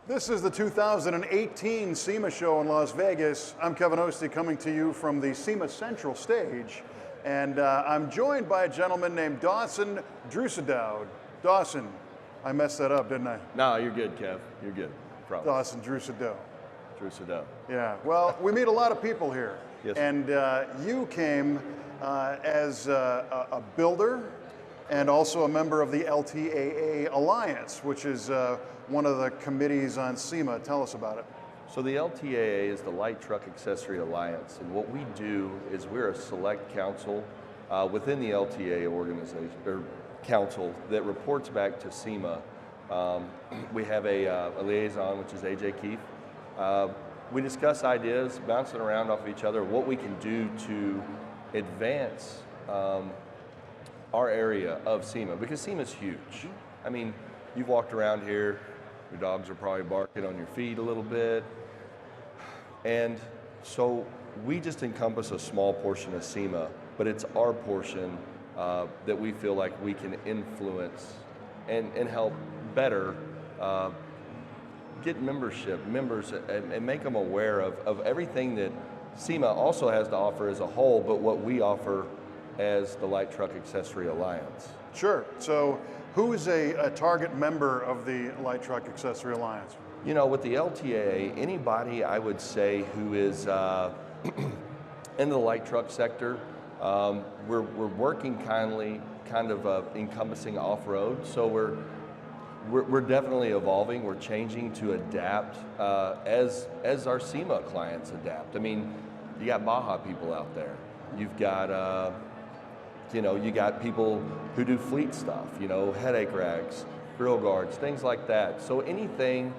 This is the 2018 SEMA show in Las Vegas. I'm Kevin Ostie coming to you from the SEMA Central stage. And I'm joined by a gentleman named Dawson Druesedow. Dawson, I messed that up, didn't I? No, you're good, Kev. You're good. Promise. Dawson Druesedow. Druesedow. Yeah, well, we meet a lot of people here. Yes. And you came as a builder and also a member of the LTAA Alliance, which is one of the committees on SEMA. Tell us about it. So the LTAA is the Light Truck Accessory Alliance, and what we do is we're a select council within the LTAA organization, or council, that reports back to SEMA. We have a liaison, which is AJ Keefe. We discuss ideas, bouncing around off of each other, what we can do to advance our area of SEMA, because SEMA's huge. I mean, you've walked around here, your dogs are probably barking on your feet a little bit. And so we just encompass a small portion of SEMA, but it's our portion that we feel like we can influence and help better get members and make them aware of everything that SEMA also has to offer as a whole, but what we offer as the Light Truck Accessory Alliance. Sure. So who is a target member of the Light Truck Accessory Alliance? You know, with the LTAA, anybody I would say who is in the light truck sector, we're working kind of encompassing off-road. So we're definitely evolving. We're changing to adapt as our SEMA clients adapt. I mean, you got Baja people out there. You've got you got people who do fleet stuff. You know, headache rags, grill guards, things like that. So anything.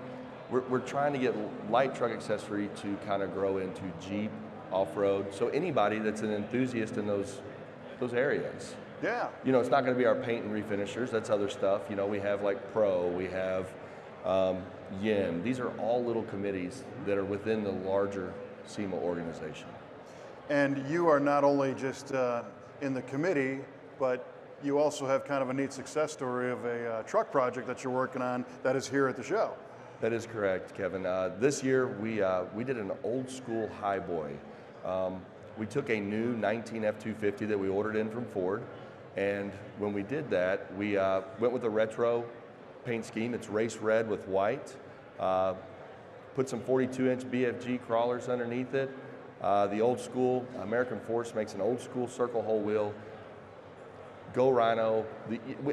We're trying to get light truck accessory to kind of grow into Jeep, off-road. So anybody that's an enthusiast in those areas. Yeah. You know, it's not going to be our paint and refinishers. That's other stuff. You know, we have like Pro, we have YIM. These are all little committees that are within the larger SEMA organization. And you are not only just in the committee, but you also have kind of a neat success story of a truck project that you're working on that is here at the show. That is correct, Kevin. This year we did an old school highboy. We took a new 19 F-250 that we ordered in from Ford, and when we did that, we went with a retro paint scheme. It's race red with white. Put some 42-inch BFG crawlers underneath it. The old school, American Force makes an old school circle hole wheel. Go Rhino,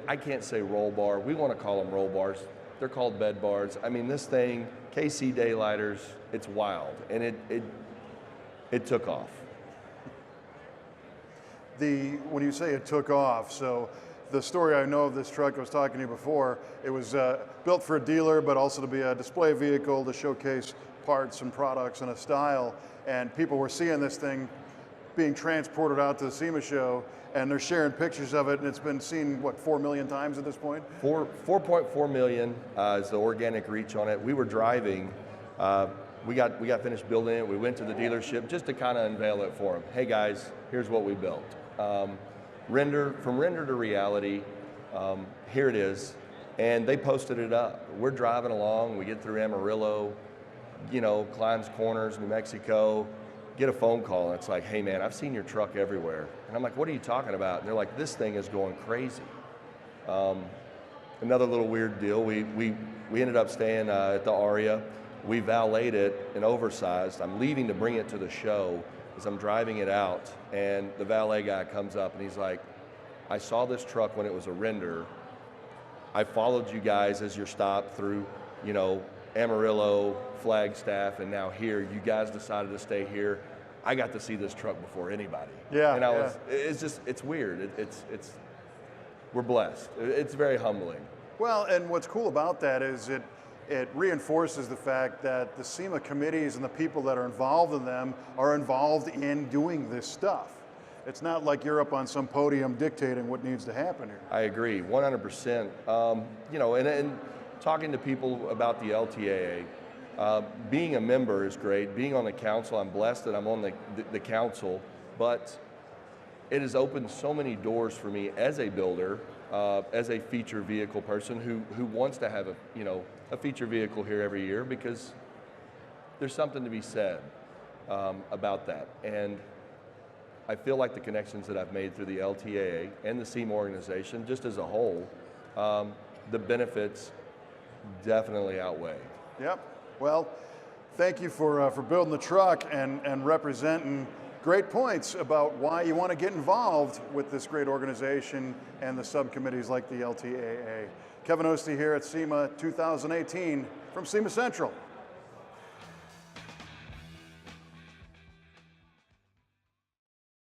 I can't say roll bar. We want to call them roll bars. They're called bed bars. I mean, this thing, KC daylighters, it's wild, and it took off. When you say it took off, so the story I know of this truck, I was talking to you before, it was built for a dealer, but also to be a display vehicle to showcase parts and products and a style, and people were seeing this thing being transported out to the SEMA show, and they're sharing pictures of it, and it's been seen, what, 4 million times at this point? 4.4 million is the organic reach on it. We were driving, we got finished building it, we went to the dealership just to kind of unveil it for them. Hey guys, here's what we built. From render to reality, here it is, and they posted it up. We're driving along, we get through Amarillo, you know, climbs corners, New Mexico, get a phone call, and it's like, hey man, I've seen your truck everywhere. And I'm like, what are you talking about? And they're like, this thing is going crazy. Another little weird deal, we ended up staying at the Aria. We valeted it and oversized. I'm leaving to bring it to the show as I'm driving it out, and the valet guy comes up and he's like, I saw this truck when it was a render. I followed you guys as your stop through, you know, Amarillo, Flagstaff, and now here. You guys decided to stay here. I got to see this truck before anybody. Yeah. And it's weird. We're blessed. It's very humbling. Well, and what's cool about that is it reinforces the fact that the SEMA committees and the people that are involved in them are involved in doing this stuff. It's not like you're up on some podium dictating what needs to happen here. I agree, 100%. You know, and talking to people about the LTAA, being a member is great. Being on the council, I'm blessed that I'm on the council, but it has opened so many doors for me as a builder, as a feature vehicle person who wants to have a feature vehicle here every year, because there's something to be said about that. And I feel like the connections that I've made through the LTAA and the SEMA organization, just as a whole, the benefits definitely outweigh. Yep. Well, thank you for building the truck and representing great points about why you want to get involved with this great organization and the subcommittees like the LTAA. Kevin Ostie here at SEMA 2018 from SEMA Central.